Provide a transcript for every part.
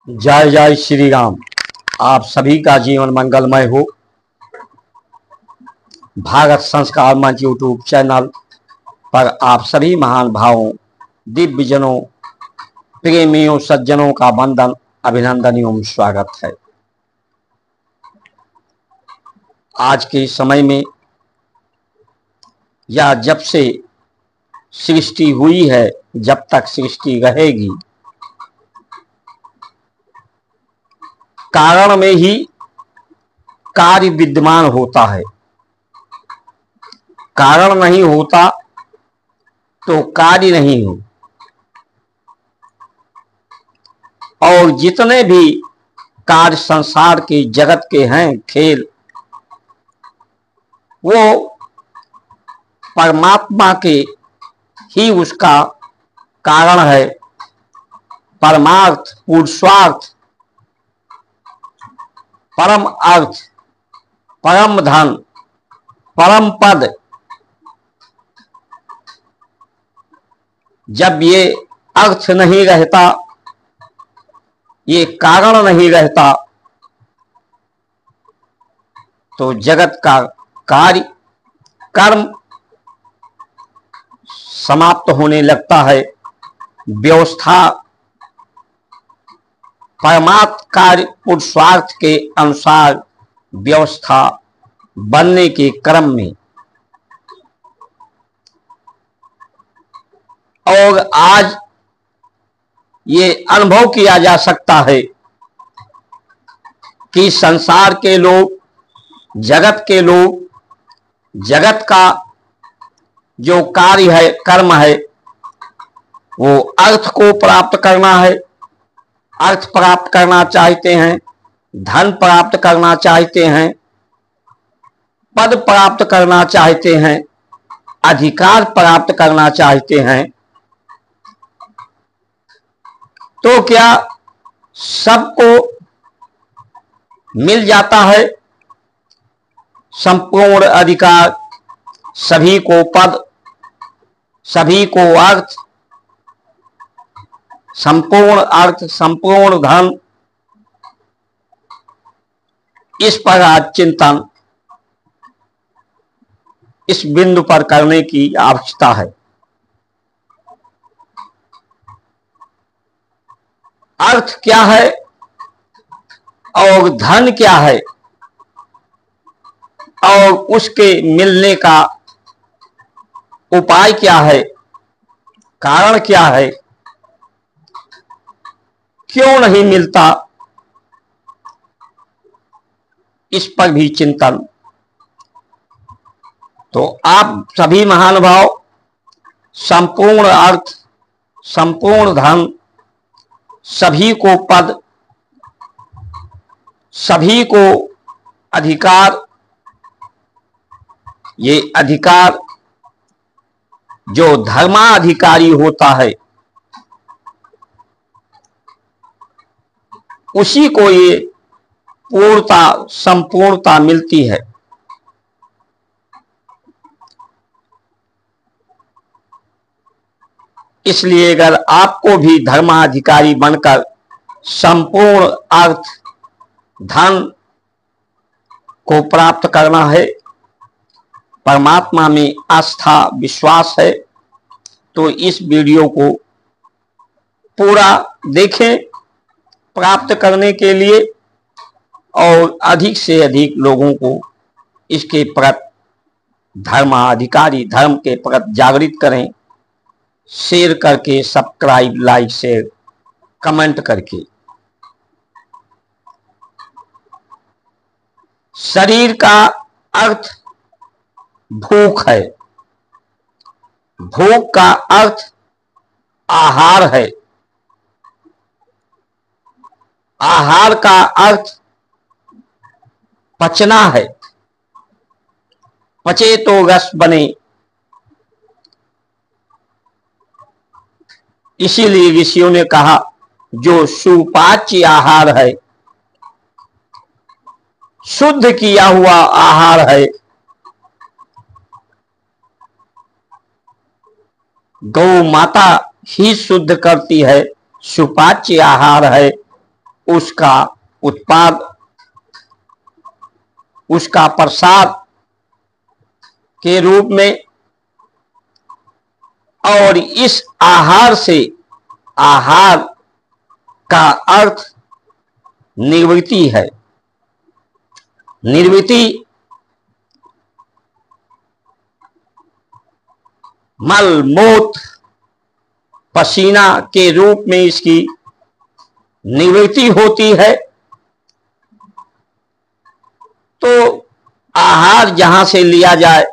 जय जय श्री राम। आप सभी का जीवन मंगलमय हो। भारत संस्कार मंच यूट्यूब चैनल पर आप सभी महान भावों, दिव्यजनों, प्रेमियों, सज्जनों का वंदन, अभिनंदन एवं स्वागत है। आज के समय में या जब से सृष्टि हुई है, जब तक सृष्टि रहेगी, कारण में ही कार्य विद्यमान होता है। कारण नहीं होता तो कार्य नहीं हो। और जितने भी कार्य संसार के जगत के हैं, खेल, वो परमात्मा के ही उसका कारण है। परमार्थ, पुरुषार्थ, परम अर्थ, परम धन, परम पद, जब ये अर्थ नहीं रहता, ये कारण नहीं रहता, तो जगत का कार्य कर्म समाप्त होने लगता है। व्यवस्था परमात्म कार्य पुरुषार्थ के अनुसार व्यवस्था बनने के क्रम में, और आज ये अनुभव किया जा सकता है कि संसार के लोग, जगत के लोग, जगत का जो कार्य है, कर्म है, वो अर्थ को प्राप्त करना है। अर्थ प्राप्त करना चाहते हैं, धन प्राप्त करना चाहते हैं, पद प्राप्त करना चाहते हैं, अधिकार प्राप्त करना चाहते हैं। तो क्या सबको मिल जाता है? संपूर्ण अधिकार, सभी को पद, सभी को अर्थ, संपूर्ण अर्थ, संपूर्ण धन, इस पर आज चिंतन इस बिंदु पर करने की आवश्यकता है। अर्थ क्या है और धन क्या है, और उसके मिलने का उपाय क्या है, कारण क्या है, क्यों नहीं मिलता, इस पर भी चिंतन। तो आप सभी महानुभाव संपूर्ण अर्थ, संपूर्ण धन, सभी को पद, सभी को अधिकार, ये अधिकार जो धर्माधिकारी होता है, उसी को ये पूर्णता, संपूर्णता मिलती है। इसलिए अगर आपको भी धर्माधिकारी बनकर संपूर्ण अर्थ, धन को प्राप्त करना है, परमात्मा में आस्था, विश्वास है, तो इस वीडियो को पूरा देखें प्राप्त करने के लिए, और अधिक से अधिक लोगों को इसके प्रति, धर्माधिकारी धर्म के प्रति जागृत करें। शेयर करके, सब्सक्राइब, लाइक, शेयर, कमेंट करके। शरीर का अर्थ भूख है, भूख का अर्थ आहार है, आहार का अर्थ पचना है, पचे तो रस बने। इसीलिए ऋषियों ने कहा, जो सुपाच्य आहार है, शुद्ध किया हुआ आहार है, गौ माता ही शुद्ध करती है, सुपाच्य आहार है, उसका उत्पाद, उसका प्रसाद के रूप में, और इस आहार से, आहार का अर्थ निर्वृत्ति है। निर्वृत्ति मल मूत्र पसीना के रूप में इसकी निवृत्ति होती है। तो आहार जहां से लिया जाए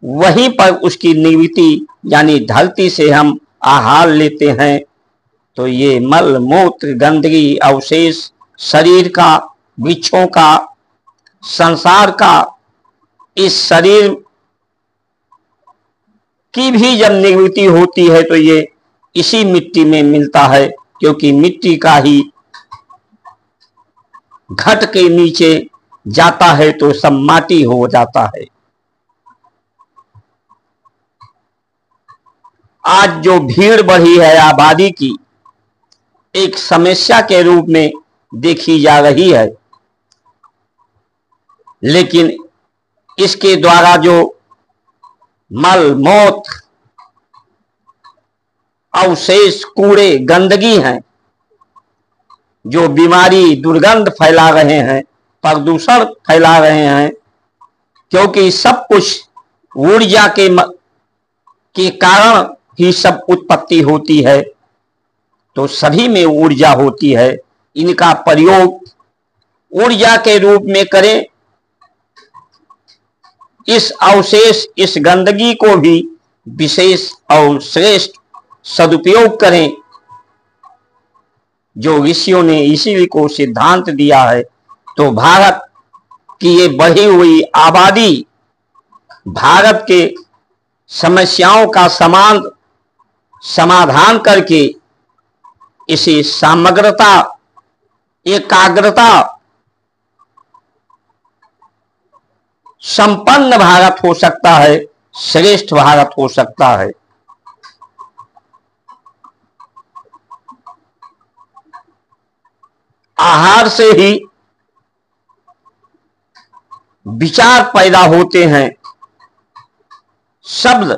वहीं पर उसकी निवृत्ति, यानी धरती से हम आहार लेते हैं तो ये मल मूत्र गंदगी अवशेष शरीर का, वृक्षों का, संसार का, इस शरीर की भी जब निवृत्ति होती है तो ये इसी मिट्टी में मिलता है, क्योंकि मिट्टी का ही घट के नीचे जाता है तो सब माटी हो जाता है। आज जो भीड़ बढ़ी है आबादी की, एक समस्या के रूप में देखी जा रही है, लेकिन इसके द्वारा जो मल मूत्र अवशेष कूड़े गंदगी हैं, जो बीमारी दुर्गंध फैला रहे हैं, प्रदूषण फैला रहे हैं, क्योंकि सब कुछ ऊर्जा के कारण ही सब उत्पत्ति होती है, तो सभी में ऊर्जा होती है। इनका प्रयोग ऊर्जा के रूप में करें, इस अवशेष, इस गंदगी को भी विशेष और श्रेष्ठ सदुपयोग करें, जो ऋषियों ने इसी को सिद्धांत दिया है। तो भारत की ये बढ़ी हुई आबादी भारत के समस्याओं का समाधान करके इसे समग्रता, एकाग्रता संपन्न भारत हो सकता है, श्रेष्ठ भारत हो सकता है। आहार से ही विचार पैदा होते हैं, शब्द,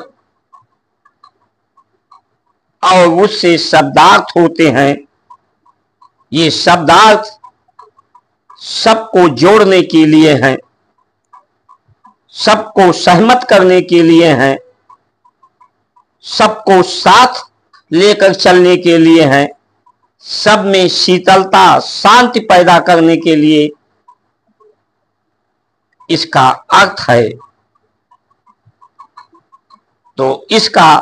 और उससे शब्दार्थ होते हैं। ये शब्दार्थ सबको जोड़ने के लिए हैं, सबको सहमत करने के लिए हैं, सबको साथ लेकर चलने के लिए हैं, सब में शीतलता, शांति पैदा करने के लिए इसका अर्थ है। तो इसका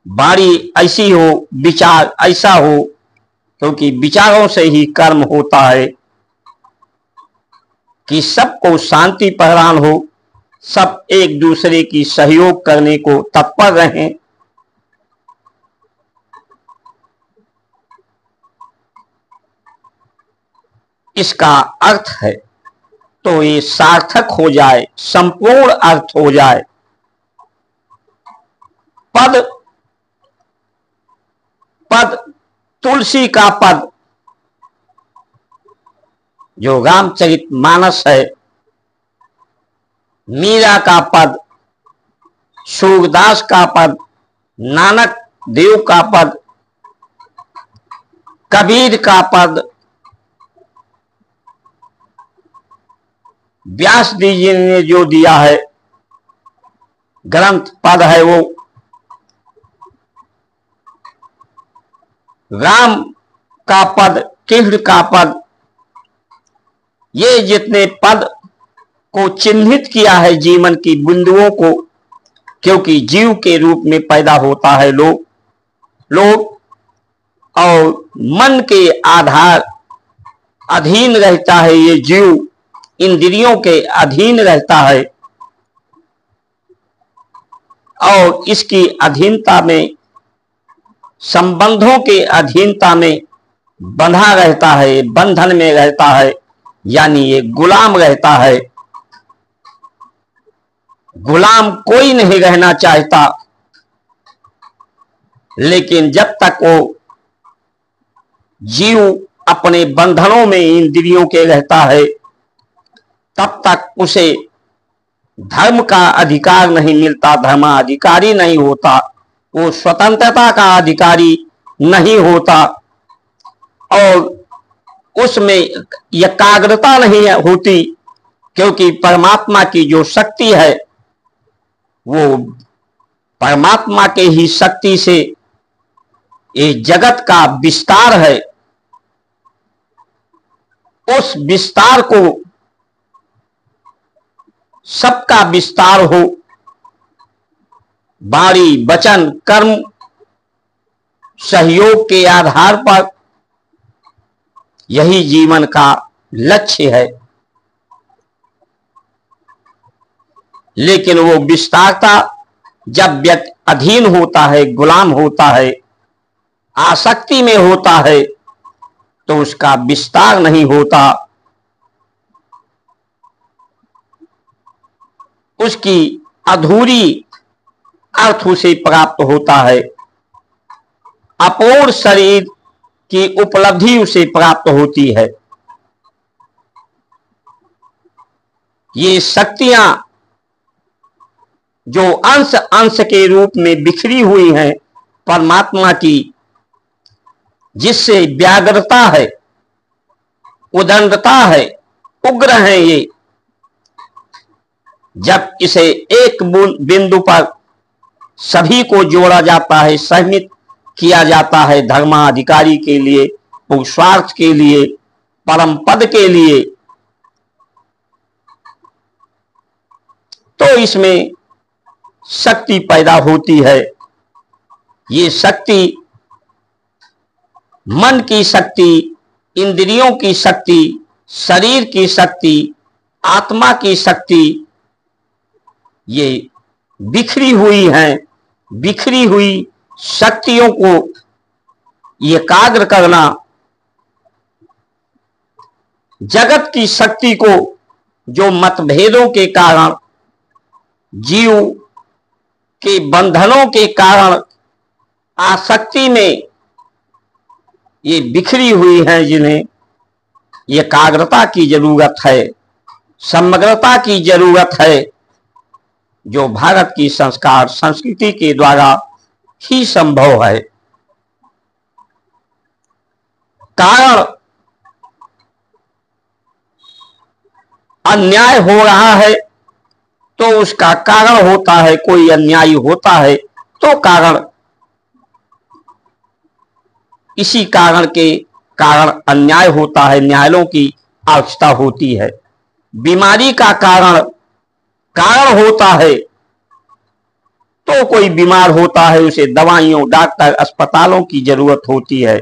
वाणी ऐसी हो, विचार ऐसा हो, क्योंकि विचारों से ही कर्म होता है, कि सबको शांति प्रदान हो, सब एक दूसरे की सहयोग करने को तत्पर रहें। इसका अर्थ है तो ये सार्थक हो जाए, संपूर्ण अर्थ हो जाए। पद, पद तुलसी का पद जो रामचरितमानस है, मीरा का पद, सूरदास का पद, नानक देव का पद, कबीर का पद, व्यास जी ने जो दिया है ग्रंथ पद है, वो राम का पद, कृष्ण का पद, ये जितने पद को चिन्हित किया है जीवन की बिंदुओं को, क्योंकि जीव के रूप में पैदा होता है लोग और मन के आधार अधीन रहता है ये जीव, इंद्रियों के अधीन रहता है और इसकी अधीनता में, संबंधों के अधीनता में बंधा रहता है, बंधन में रहता है, यानी ये गुलाम रहता है। गुलाम कोई नहीं रहना चाहता, लेकिन जब तक वो जीव अपने बंधनों में इंद्रियों के रहता है, तब तक उसे धर्म का अधिकार नहीं मिलता, धर्माधिकारी नहीं होता, वो स्वतंत्रता का अधिकारी नहीं होता और उसमें एकाग्रता नहीं होती, क्योंकि परमात्मा की जो शक्ति है वो परमात्मा के ही शक्ति से ये जगत का विस्तार है। उस विस्तार को, सबका विस्तार हो, वाणी वचन कर्म सहयोग के आधार पर, यही जीवन का लक्ष्य है। लेकिन वो विस्तारता जब व्यक्ति अधीन होता है, गुलाम होता है, आसक्ति में होता है, तो उसका विस्तार नहीं होता, उसकी अधूरी अर्थ उसे प्राप्त होता है, अपूर्ण शरीर की उपलब्धि उसे प्राप्त होती है। ये शक्तियां जो अंश अंश के रूप में बिखरी हुई हैं परमात्मा की, जिससे व्याग्रता है, उदंडता है, उग्र है, ये जब इसे एक बिंदु पर सभी को जोड़ा जाता है, सहमित किया जाता है धर्माधिकारी के लिए, पुरुषार्थ के लिए, परम पद के लिए, तो इसमें शक्ति पैदा होती है। ये शक्ति मन की शक्ति, इंद्रियों की शक्ति, शरीर की शक्ति, आत्मा की शक्ति, ये बिखरी हुई हैं। बिखरी हुई शक्तियों को एकाग्र करना, जगत की शक्ति को जो मतभेदों के कारण, जीव के बंधनों के कारण, आसक्ति में ये बिखरी हुई हैं, जिन्हें एकाग्रता की जरूरत है, समग्रता की जरूरत है, जो भारत की संस्कार संस्कृति के द्वारा ही संभव है। कारण अन्याय हो रहा है तो उसका कारण होता है, कोई अन्यायी होता है तो कारण, इसी कारण के कारण अन्याय होता है, न्यायालयों की आवश्यकता होती है। बीमारी का कारण होता है तो कोई बीमार होता है, उसे दवाइयों, डॉक्टर, अस्पतालों की जरूरत होती है।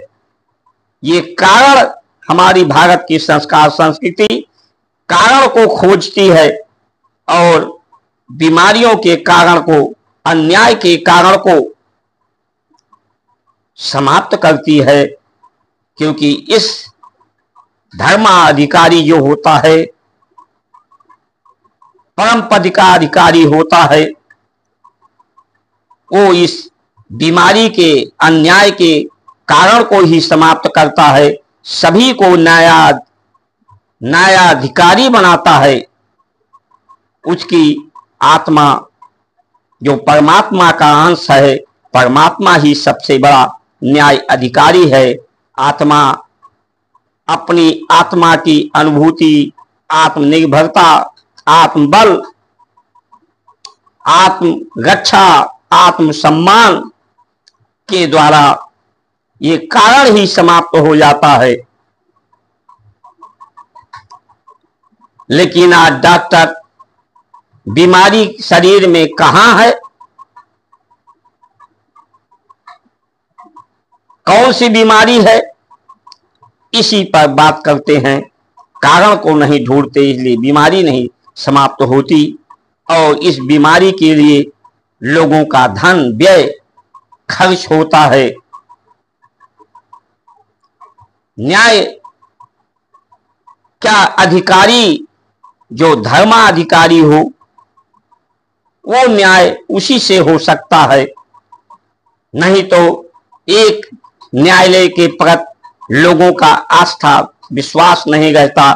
ये कारण, हमारी भारत की संस्कार संस्कृति कारण को खोजती है और बीमारियों के कारण को, अन्याय के कारण को समाप्त करती है। क्योंकि इस धर्माधिकारी जो होता है, परम पद का अधिकारी होता है, वो इस बीमारी के, अन्याय के कारण को ही समाप्त करता है, सभी को न्यायाधिकारी बनाता है। उसकी आत्मा जो परमात्मा का अंश है, परमात्मा ही सबसे बड़ा न्याय अधिकारी है। आत्मा अपनी आत्मा की अनुभूति, आत्मनिर्भरता, आत्मबल, आत्मरक्षा, आत्मसम्मान के द्वारा ये कारण ही समाप्त हो जाता है। लेकिन आज डॉक्टर बीमारी शरीर में कहां है, कौन सी बीमारी है, इसी पर बात करते हैं। कारण को नहीं ढूंढते, इसलिए बीमारी नहीं समाप्त होती और इस बीमारी के लिए लोगों का धन व्यय खर्च होता है। न्याय क्या अधिकारी जो धर्माधिकारी हो, वो न्याय उसी से हो सकता है, नहीं तो एक न्यायालय के प्रति लोगों का आस्था विश्वास नहीं रहता,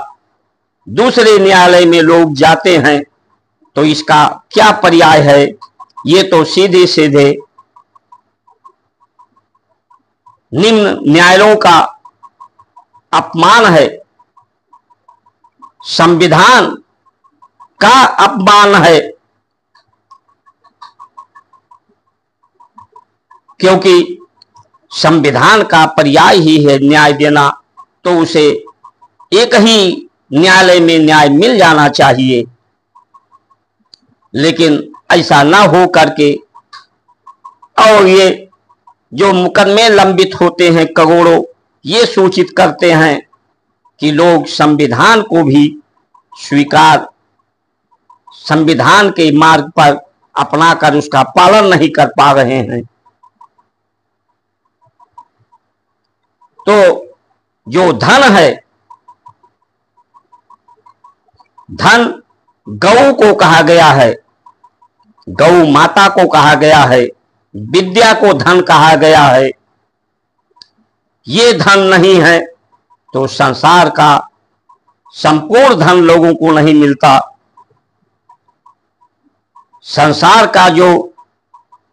दूसरे न्यायालय में लोग जाते हैं, तो इसका क्या पर्याय है? ये तो सीधे सीधे निम्न न्यायालयों का अपमान है, संविधान का अपमान है, क्योंकि संविधान का पर्याय ही है न्याय देना, तो उसे एक ही न्यायालय में न्याय मिल जाना चाहिए। लेकिन ऐसा ना हो करके, और ये जो मुकदमे लंबित होते हैं करोड़ों, ये सूचित करते हैं कि लोग संविधान को भी स्वीकार, संविधान के मार्ग पर अपनाकर उसका पालन नहीं कर पा रहे हैं। तो जो धन है, धन गौ को कहा गया है, गौ माता को कहा गया है, विद्या को धन कहा गया है। ये धन नहीं है तो संसार का संपूर्ण धन लोगों को नहीं मिलता। संसार का जो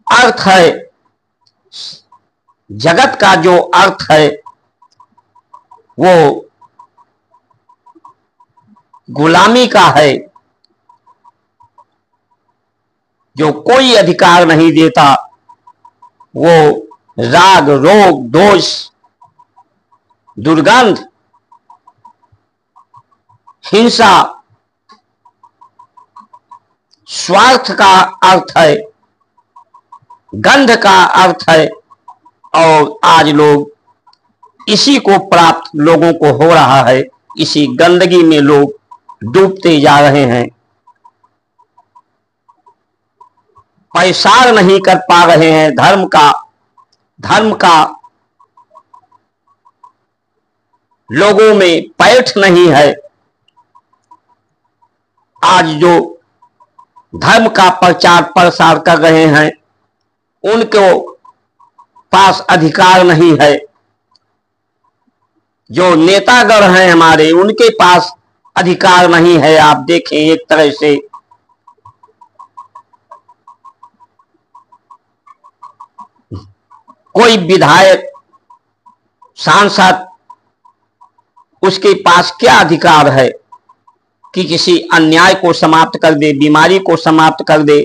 अर्थ है, जगत का जो अर्थ है, वो गुलामी का है, जो कोई अधिकार नहीं देता। वो राग, रोग, दोष, दुर्गंध, हिंसा, स्वार्थ का अर्थ है, गंध का अर्थ है, और आज लोग इसी को प्राप्त लोगों को हो रहा है। इसी गंदगी में लोग डूबते जा रहे हैं, पैसार नहीं कर पा रहे हैं। धर्म का लोगों में पैठ नहीं है। आज जो धर्म का प्रचार प्रसार कर रहे हैं, उनको पास अधिकार नहीं है। जो नेतागण हैं हमारे, उनके पास अधिकार नहीं है। आप देखें, एक तरह से कोई विधायक, सांसद, उसके पास क्या अधिकार है कि किसी अन्याय को समाप्त कर दे, बीमारी को समाप्त कर दे,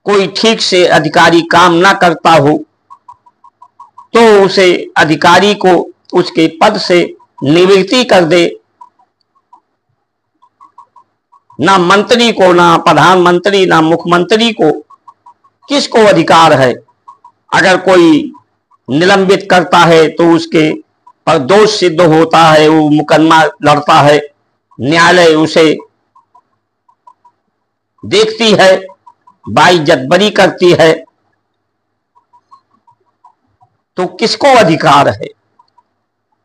कोई ठीक से अधिकारी काम ना करता हो तो उसे अधिकारी को उसके पद से निवृत्ति कर दे। ना मंत्री को, ना प्रधानमंत्री, ना मुख्यमंत्री को किसको अधिकार है? अगर कोई निलंबित करता है तो उसके पर दोष सिद्ध होता है, वो मुकदमा लड़ता है, न्यायालय उसे देखती है, बाइज्जत बरी करती है, तो किसको अधिकार है?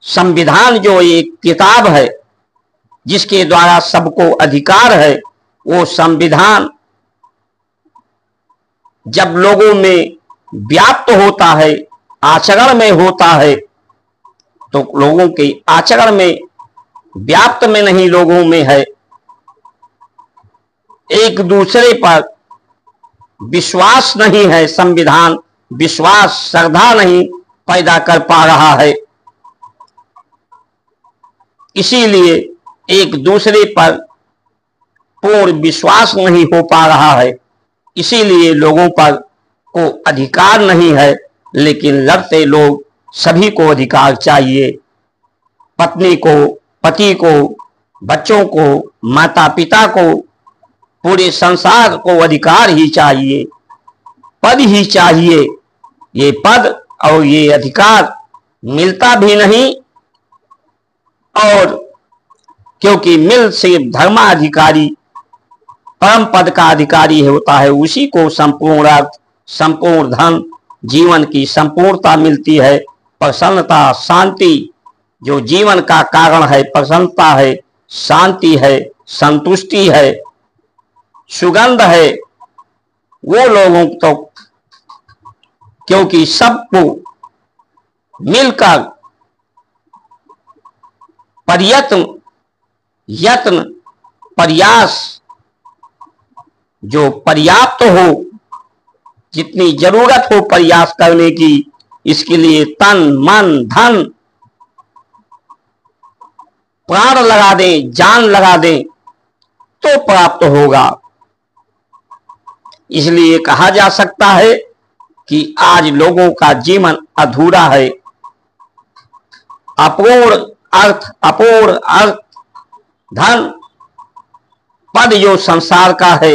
संविधान जो एक किताब है जिसके द्वारा सबको अधिकार है, वो संविधान जब लोगों में व्याप्त होता है, आचरण में होता है, तो लोगों के आचरण में, व्याप्त में नहीं, लोगों में है। एक दूसरे पर विश्वास नहीं है, संविधान विश्वास, श्रद्धा नहीं पैदा कर पा रहा है। इसीलिए एक दूसरे पर पूर्ण विश्वास नहीं हो पा रहा है, इसीलिए लोगों पर को अधिकार नहीं है। लेकिन लड़ते लोग सभी को अधिकार चाहिए, पत्नी को, पति को, बच्चों को, माता पिता को, पूरे संसार को अधिकार ही चाहिए, पद ही चाहिए। ये पद और ये अधिकार मिलता भी नहीं, और क्योंकि मिल सिर्फ धर्माधिकारी, परम पद का अधिकारी होता है, उसी को संपूर्ण अर्थ, संपूर्ण धन, जीवन की संपूर्णता मिलती है। प्रसन्नता, शांति, जो जीवन का कारण है, प्रसन्नता है, शांति है, संतुष्टि है, सुगंध है, वो लोगों तो, क्योंकि सबको मिलकर प्रयत्न, यत्न, प्रयास जो पर्याप्त हो, जितनी जरूरत हो प्रयास करने की, इसके लिए तन मन धन प्राण लगा दें, जान लगा दें तो प्राप्त होगा। इसलिए कहा जा सकता है कि आज लोगों का जीवन अधूरा है। अपूर्ण अर्थ, धन, पद जो संसार का है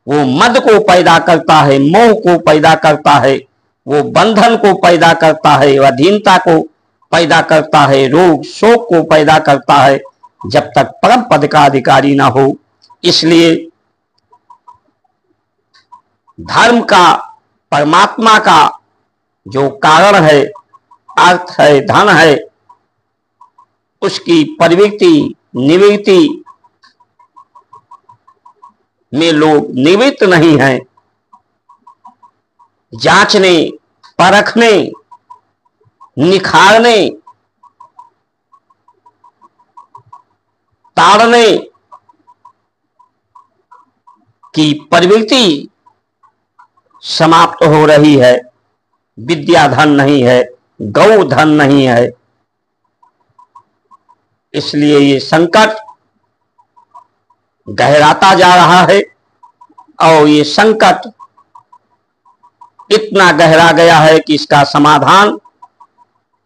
वो मद को पैदा करता है, मोह को पैदा करता है, वो बंधन को पैदा करता है, अधीनता को पैदा करता है, रोग शोक को पैदा करता है, जब तक परम पद का अधिकारी ना हो। इसलिए धर्म का, परमात्मा का जो कारण है, अर्थ है, धन है, उसकी प्रवृत्ति निवृत्ति में लोग निवृत्त नहीं हैं। जांचने, परखने, निखारने, ताड़ने की प्रवृत्ति समाप्त हो रही है। विद्या धन नहीं है, गौ धन नहीं है। इसलिए ये संकट गहराता जा रहा है और ये संकट इतना गहरा गया है कि इसका समाधान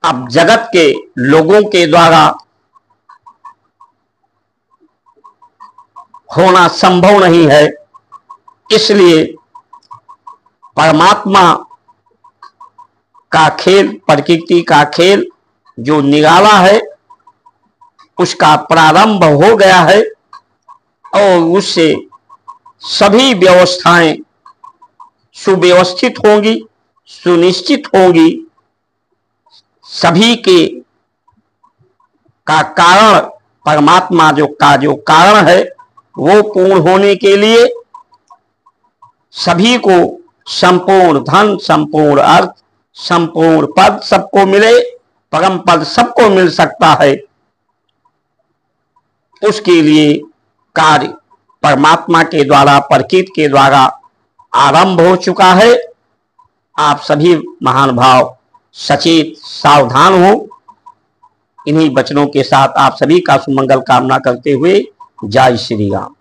अब जगत के लोगों के द्वारा होना संभव नहीं है। इसलिए परमात्मा का खेल, प्रकृति का खेल जो निराला है, उसका प्रारंभ हो गया है और उससे सभी व्यवस्थाएं सुव्यवस्थित होंगी, सुनिश्चित होंगी। सभी के का कारण परमात्मा जो कारण है वो पूर्ण होने के लिए सभी को संपूर्ण धन, संपूर्ण अर्थ, संपूर्ण पद सबको मिले, परम पद सबको मिल सकता है। उसके लिए कार्य परमात्मा के द्वारा, प्रकृति के द्वारा आरंभ हो चुका है। आप सभी महान भाव सचेत सावधान हो। इन्हीं वचनों के साथ आप सभी का सुमंगल कामना करते हुए जय श्री राम।